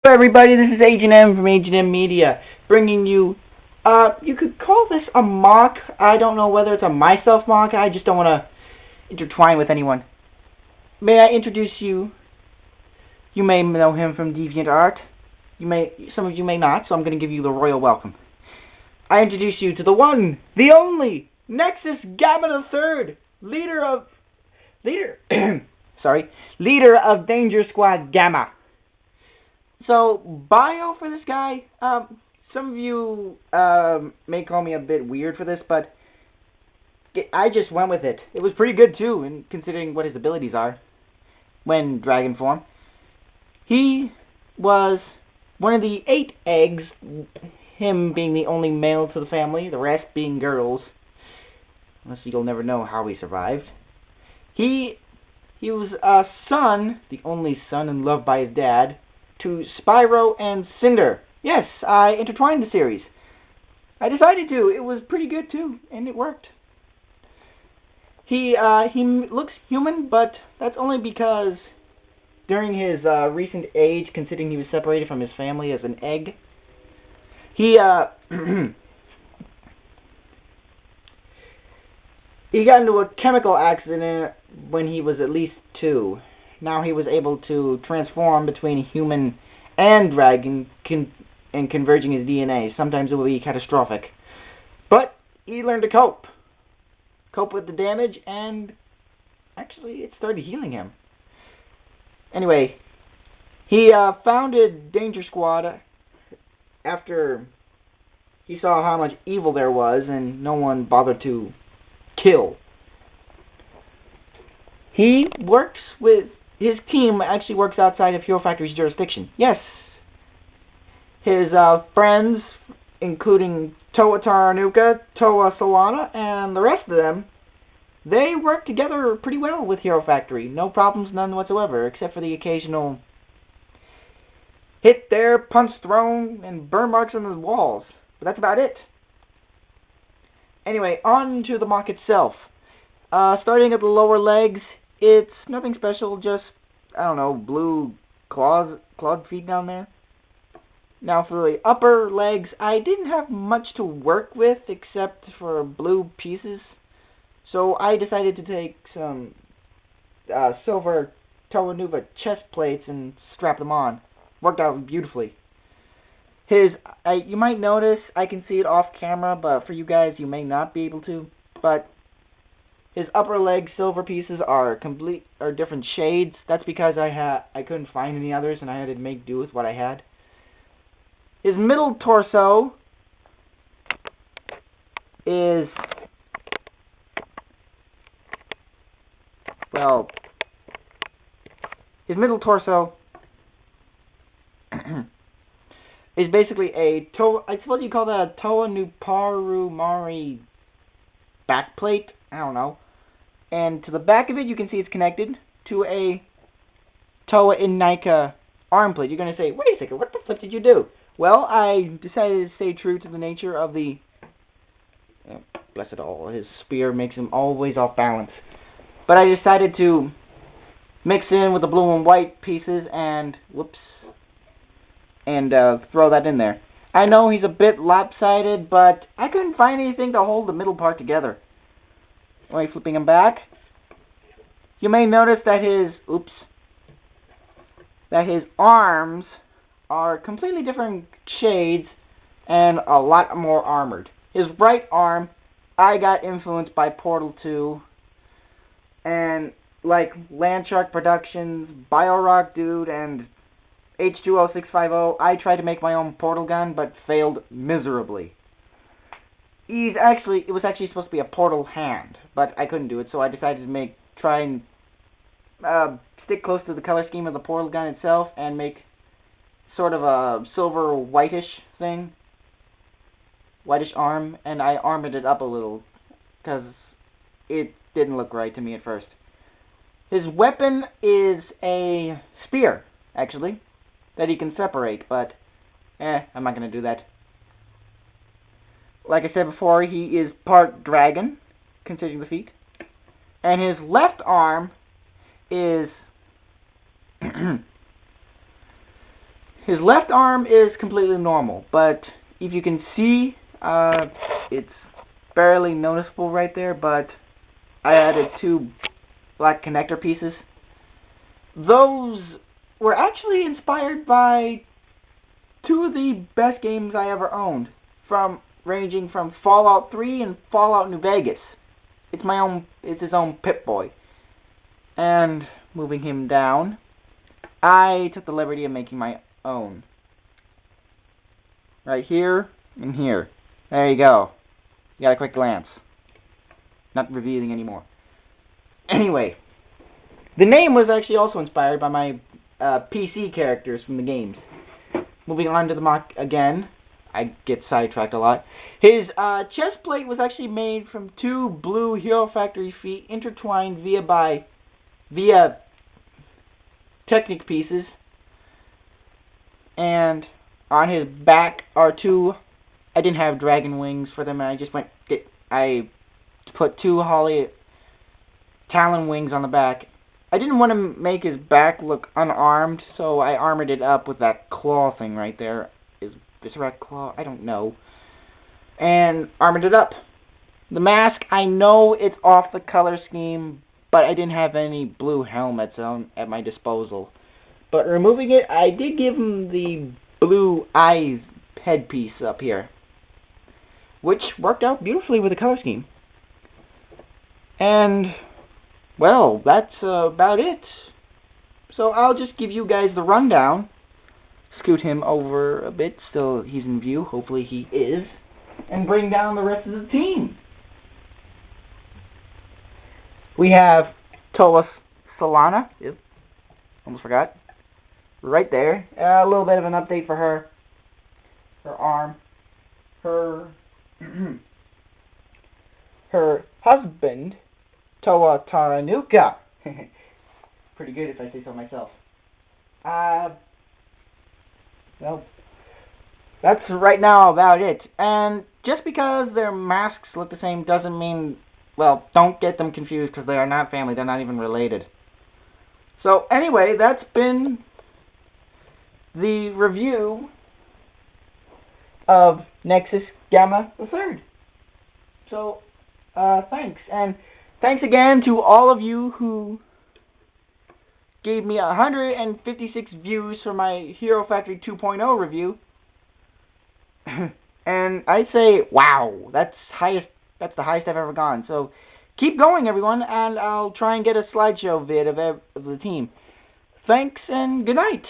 Hello everybody, this is Agent M from Agent M Media, bringing you, you could call this a mock. I don't know whether it's a myself mock. I just don't want to intertwine with anyone. May I introduce you? You may know him from DeviantArt. Some of you may not, so I'm going to give you the royal welcome. I introduce you to the one, the only, Nexus Gamma III, leader of Danger Squad Gamma. So, bio for this guy, some of you may call me a bit weird for this, but I just went with it. It was pretty good too, in considering what his abilities are when dragon form. He was one of the 8 eggs, him being the only male to the family, the rest being girls. Unless you'll never know how he survived. He was a son, the only son and loved by his dad, to Spyro and Cynder. Yes, I intertwined the series. I decided to. It was pretty good too, and it worked. He looks human, but that's only because during his recent age, considering he was separated from his family as an egg, he he got into a chemical accident when he was at least 2. Now he was able to transform between human and dragon and converging his DNA. Sometimes it will be catastrophic. But he learned to cope. Cope with the damage, and actually it started healing him. Anyway, he founded Danger Squad after he saw how much evil there was and no one bothered to kill. He works with his team actually works outside of Hero Factory's jurisdiction. Yes. His friends, including Toa Taranuka, Toa Solana, and the rest of them, they work together pretty well with Hero Factory. No problems, none whatsoever, except for the occasional hit there, punch thrown, and burn marks on the walls. But that's about it. Anyway, on to the mock itself. Starting at the lower legs, it's nothing special, just, I don't know, blue clawed feet down there. Now for the upper legs, I didn't have much to work with except for blue pieces. So I decided to take some silver Toa Nuva chest plates and strap them on. Worked out beautifully. You might notice, I can see it off camera, but for you guys, you may not be able to. But his upper leg silver pieces are different shades. That's because I couldn't find any others, and I had to make do with what I had. His middle torso is, well, his middle torso is basically I suppose you call that a Toa Nuparu Mari backplate. I don't know. And to the back of it, you can see it's connected to a Toa Inika arm plate. You're going to say, wait a second, what the flip did you do? Well, I decided to stay true to the nature of the... bless it all, his spear makes him always off balance. But I decided to mix in with the blue and white pieces and... whoops. And throw that in there. I know he's a bit lopsided, but I couldn't find anything to hold the middle part together. Anyway, flipping him back, you may notice that his arms are completely different shades and a lot more armored. His right arm, I got influenced by Portal 2 and like Landshark Productions, BioRock Dude, and H2O650, I tried to make my own portal gun, but failed miserably. It was actually supposed to be a portal hand, but I couldn't do it, so I decided to try and stick close to the color scheme of the portal gun itself and make sort of a silver whitish thing, whitish arm, and I armored it up a little because it didn't look right to me at first. His weapon is a spear, actually, that he can separate, but I'm not going to do that. Like I said before, he is part dragon, considering the feet. And his left arm is His left arm is completely normal, but if you can see, it's barely noticeable right there, but I added 2 black connector pieces. Those were actually inspired by 2 of the best games I ever owned, ranging from Fallout 3 and Fallout New Vegas. It's his own Pip-Boy. And moving him down, I took the liberty of making my own. Right here and here. There you go. You got a quick glance. Not revealing anymore. Anyway, the name was actually also inspired by my PC characters from the games. Moving on to the MOC again. I get sidetracked a lot. His chest plate was actually made from 2 blue Hero Factory feet intertwined via Technic pieces. And on his back are 2. I didn't have dragon wings for them. I put 2 Holly Talon wings on the back. I didn't want to make his back look unarmed, so I armored it up with that claw thing right there. Is that claw? I don't know. And armored it up. The mask, I know it's off the color scheme, but I didn't have any blue helmets at my disposal. But removing it, I did give him the blue eyes headpiece up here, which worked out beautifully with the color scheme. And well, that's about it. So I'll just give you guys the rundown. Scoot him over a bit, still he's in view, hopefully he is, and bring down the rest of the team. We have Tola Solana, yep, almost forgot, right there. A little bit of an update for her. Her arm. Her husband, Toa Taranuka. Pretty good if I say so myself. Well, that's right now about it. And just because their masks look the same doesn't mean, well, don't get them confused because they are not family. They're not even related. So anyway, that's been the review of Nexus Gamma III. So, thanks. And thanks again to all of you who gave me 156 views for my Hero Factory 2.0 review. And I say, wow, that's the highest I've ever gone. So keep going, everyone, and I'll try and get a slideshow vid of the team. Thanks, and good night.